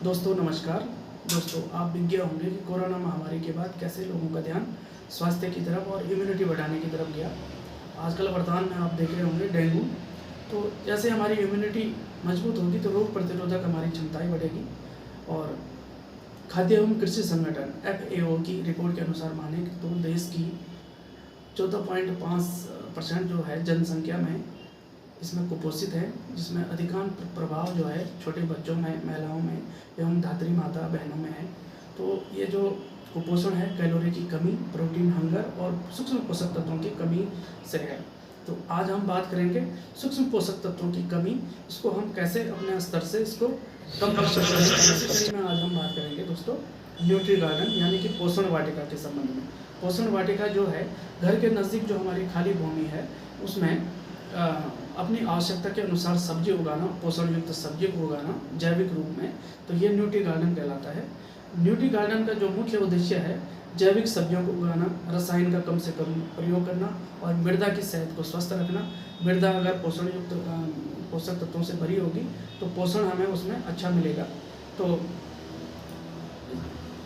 दोस्तों नमस्कार। दोस्तों आप विज्ञ होंगे कि कोरोना महामारी के बाद कैसे लोगों का ध्यान स्वास्थ्य की तरफ और इम्यूनिटी बढ़ाने की तरफ गया। आजकल वर्तमान में आप देख रहे होंगे डेंगू। तो जैसे हमारी इम्यूनिटी मजबूत होगी तो रोग प्रतिरोधक हमारी क्षमताएं बढ़ेगी। और खाद्य एवं कृषि संगठन FAO की रिपोर्ट के अनुसार माने तो देश की 14.5% जो है जनसंख्या में इसमें कुपोषित है, जिसमें अधिकांश प्रभाव जो है छोटे बच्चों में, महिलाओं में एवं धात्री माता बहनों में है। तो ये जो कुपोषण है कैलोरी की कमी, प्रोटीन हंगर और सूक्ष्म पोषक तत्वों की कमी से है। तो आज हम बात करेंगे सूक्ष्म पोषक तत्वों की कमी, इसको हम कैसे अपने स्तर से इसको कम कर सकते हैं। इसी में आज हम बात करेंगे दोस्तों न्यूट्री गार्डन यानी कि पोषण वाटिका के संबंध में। पोषण वाटिका जो है घर के नज़दीक जो हमारी खाली भूमि है उसमें अपनी आवश्यकता के अनुसार सब्जी उगाना, पोषण युक्त सब्जी को उगाना जैविक रूप में, तो ये न्यूट्री गार्डन कहलाता है। न्यूट्री गार्डन का जो मुख्य उद्देश्य है जैविक सब्जियों को उगाना, रसायन का कम से कम प्रयोग करना और मृदा की सेहत को स्वस्थ रखना। मृदा अगर पोषण युक्त पोषक तत्वों से भरी होगी तो पोषण हमें उसमें अच्छा मिलेगा। तो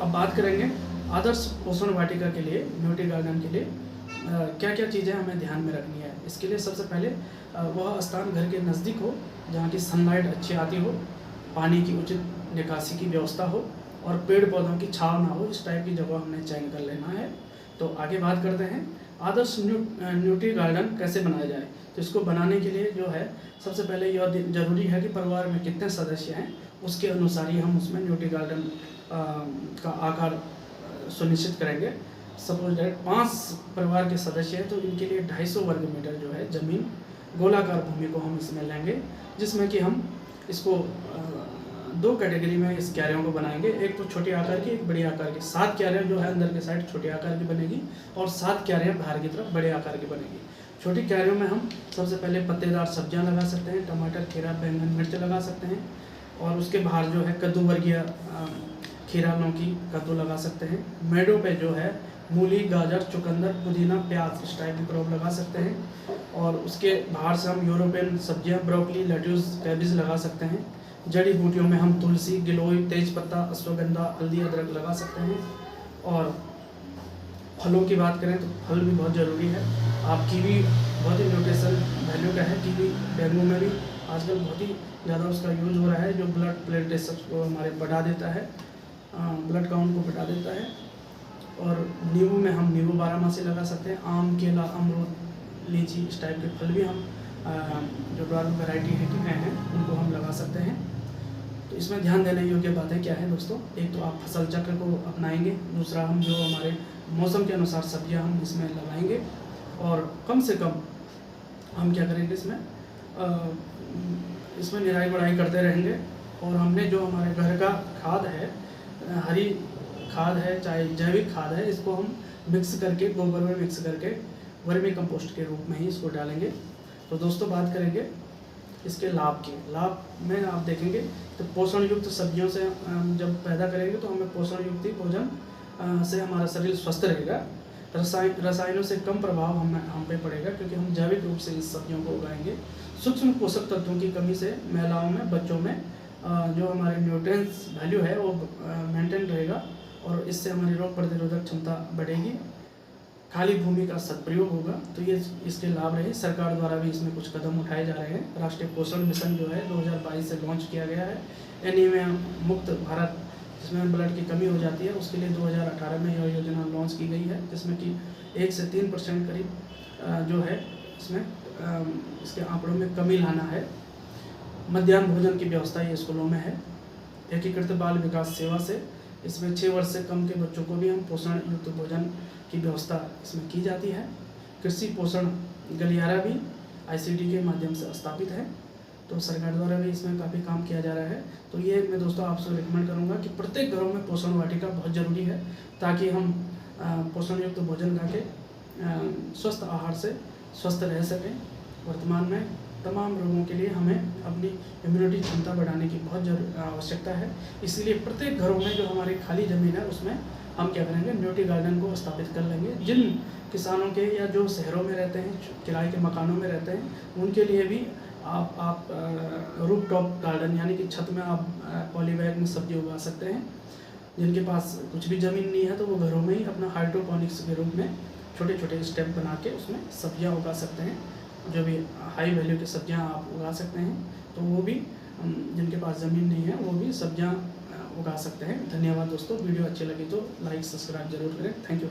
अब बात करेंगे आदर्श पोषण वाटिका के लिए, न्यूट्री गार्डन के लिए क्या क्या चीज़ें हमें ध्यान में रखनी है। इसके लिए सबसे पहले वह स्थान घर के नज़दीक हो जहाँ की सनलाइट अच्छी आती हो, पानी की उचित निकासी की व्यवस्था हो और पेड़ पौधों की छाव ना हो, इस टाइप की जगह हमने चयन कर लेना है। तो आगे बात करते हैं आदर्श न्यूट्री गार्डन कैसे बनाया जाए। तो इसको बनाने के लिए जो है सबसे पहले यह जरूरी है कि परिवार में कितने सदस्य हैं उसके अनुसार ही हम उसमें न्यूट्री गार्डन का आकार सुनिश्चित करेंगे। सपोज दैट 5 परिवार के सदस्य हैं तो इनके लिए 250 वर्ग मीटर जो है ज़मीन गोलाकार भूमि को हम इसमें लेंगे, जिसमें कि हम इसको 2 कैटेगरी में इस क्यारियों को बनाएंगे। एक तो छोटे आकार की, एक बड़ी आकार की। 7 क्यारियाँ जो है अंदर के साइड छोटे आकार की बनेगी और 7 क्यारियाँ बाहर की तरफ बड़े आकार की बनेगी। छोटी क्यारियों में हम सबसे पहले पत्तेदार सब्जियां लगा सकते हैं, टमाटर, खीरा, बैंगन, मिर्च लगा सकते हैं। और उसके बाहर जो है कद्दू वर्गीय खीरा, लौकी, कद्दू लगा सकते हैं। मेड़ों पे जो है मूली, गाजर, चुकंदर, पुदीना, प्याज इस टाइप की क्रॉप लगा सकते हैं। और उसके बाहर से हम यूरोपियन सब्जियां, ब्रोकली, लेट्यूस, कैबिज लगा सकते हैं। जड़ी बूटियों में हम तुलसी, गिलोय, तेज पत्ता, अश्वगंधा, हल्दी, अदरक लगा सकते हैं। और फलों की बात करें तो फल भी बहुत ज़रूरी है। आप कीवी बहुत ही न्यूट्रिशन वैल्यू का है। कीवी डेंगू में भी आजकल बहुत ही ज़्यादा उसका यूज़ हो रहा है, जो ब्लड प्लेटलेट्स को हमारे बढ़ा देता है, ब्लड काउंट को बढ़ा देता है। और नींबू में हम नींबू 12 लगा सकते हैं। आम, केला, अमरूद, लीची इस टाइप के फल भी हम जो ड्राइव वैरायटी हैं उनको हम लगा सकते हैं। तो इसमें ध्यान देने योग्य बातें क्या है दोस्तों, एक तो आप फसल चक्र को अपनाएंगे, दूसरा हम जो हमारे मौसम के अनुसार सब्जियां हम इसमें लगाएंगे और कम से कम हम क्या करेंगे इसमें निराई गुड़ाई करते रहेंगे। और हमने जो हमारे घर का खाद है, हरी खाद है चाहे जैविक खाद है, इसको हम मिक्स करके गोबर में मिक्स करके वर्मी कंपोस्ट के रूप में ही इसको डालेंगे। तो दोस्तों बात करेंगे इसके लाभ के। लाभ में आप देखेंगे तो पोषण युक्त सब्जियों से जब पैदा करेंगे तो हमें पोषण युक्त भोजन से हमारा शरीर स्वस्थ रहेगा। रसायनों से कम प्रभाव हम पे पड़ेगा क्योंकि हम जैविक रूप से इस सब्जियों को उगाएंगे। सूक्ष्म पोषक तत्वों की कमी से महिलाओं में, बच्चों में जो हमारे न्यूट्रिएंट्स वैल्यू है वो मेंटेन रहेगा और इससे हमारी रोग प्रतिरोधक क्षमता बढ़ेगी। खाली भूमि का सदप्रयोग होगा। तो ये इसके लाभ रहे। सरकार द्वारा भी इसमें कुछ कदम उठाए जा रहे हैं। राष्ट्रीय पोषण मिशन जो है 2022 से लॉन्च किया गया है। एनीमिया मुक्त भारत, जिसमें ब्लड की कमी हो जाती है, उसके लिए 2018 में यह योजना लॉन्च की गई है, जिसमें कि 1 से 3% करीब जो है इसमें इसके आंकड़ों में कमी लाना है। मध्याह्न भोजन की व्यवस्था ये स्कूलों में है। एकीकृत बाल विकास सेवा से इसमें 6 वर्ष से कम के बच्चों को भी हम पोषण युक्त भोजन की व्यवस्था इसमें की जाती है। कृषि पोषण गलियारा भी ICT के माध्यम से स्थापित है। तो सरकार द्वारा भी इसमें काफ़ी काम किया जा रहा है। तो ये मैं दोस्तों आपसे रिकमेंड करूँगा कि प्रत्येक घरों में पोषण वाटिका बहुत ज़रूरी है, ताकि हम पोषण युक्त भोजन खा के स्वस्थ आहार से स्वस्थ रह सकें। वर्तमान में तमाम रोगों के लिए हमें अपनी इम्यूनिटी क्षमता बढ़ाने की बहुत आवश्यकता है। इसलिए प्रत्येक घरों में जो हमारी खाली ज़मीन है उसमें हम क्या करेंगे, न्यूट्री गार्डन को स्थापित कर लेंगे। जिन किसानों के या जो शहरों में रहते हैं, किराए के मकानों में रहते हैं, उनके लिए भी आप रूफ टॉप गार्डन यानी कि छत में आप पॉली बैग में सब्जी उगा सकते हैं। जिनके पास कुछ भी ज़मीन नहीं है तो वो घरों में ही अपना हाइड्रोपोनिक्स के रूप में छोटे छोटे स्टेप बना के उसमें सब्जियां उगा सकते हैं। जो भी हाई वैल्यू की सब्जियां आप उगा सकते हैं, तो वो भी जिनके पास ज़मीन नहीं है वो भी सब्जियां उगा सकते हैं। धन्यवाद दोस्तों, वीडियो अच्छी लगी तो लाइक सब्सक्राइब जरूर करें। Thank you.